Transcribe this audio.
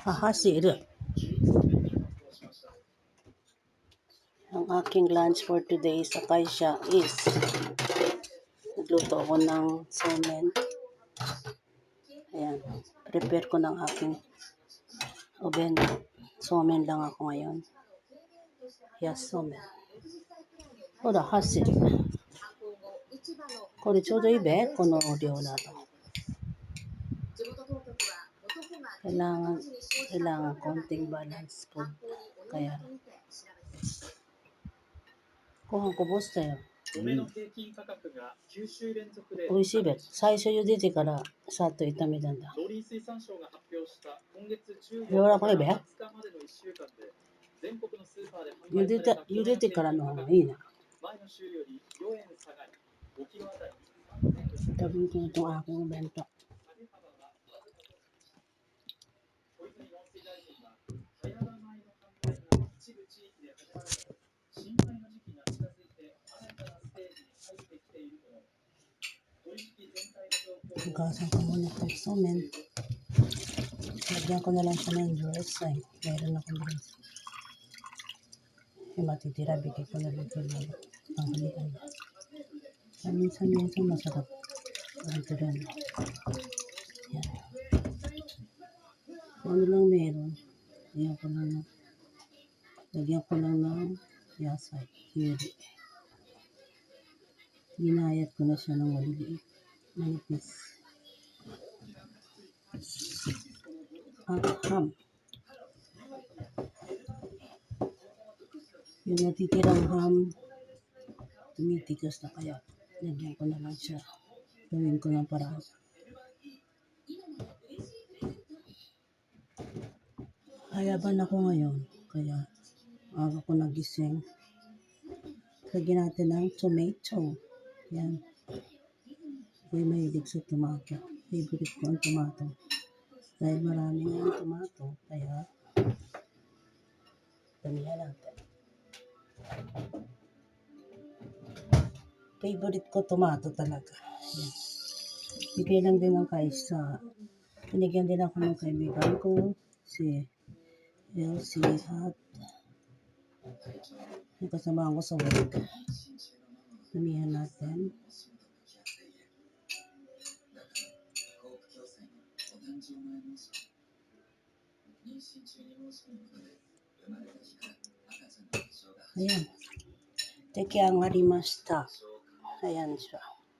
Hahasil. Ang aking lunch for today sa Kaisha is nagluto ako ng somen. Ayan. Prepare ko ng aking oven. Somen lang ako ngayon. Yes, somen. ほら、hasil. これちょうどいいべ、この量だと。Kailangan konting balance food. Kaya,ご飯こぼしたよ。美味しいべ。最初茹でてからさっと炒めたんだ。柔らかいべ。茹でてからの方がいいな。Gawin ko itong aking bento. Hugasan ko muna itong somen. Lagyan ko na lang siya ng dressing. Meron akong dressing. Yung matitira, bigay ko na lang ito ng panghalian. Minsan masarap. Ito rin. Yan. Kung ano lang meron, lagyan ko lang ng yasay. Kiri. Ginayat ko na siya ng maliliit. Manipis. Ham. Yung natitirang ham, tumitigas na kaya lagyan ko na lang siya. Gawin ko ng paraan. Hayaban ako ngayon, kaya aga ko nagising. Lagyan natin ng tomato. Yan. Ako'y mahilig sa tomato. Favorite ko ang tomato. Dahil maraming ang tomato, kaya damihan natin. Favorite ko tomato talaga. Yan. Bigay lang din ng Kaisa. Pinigyan din ako ng kaibigan ko, si Elsie at yung kasama ko sa work. Damihan natin. Ayan. Tekiangarimashita. Ayan siya.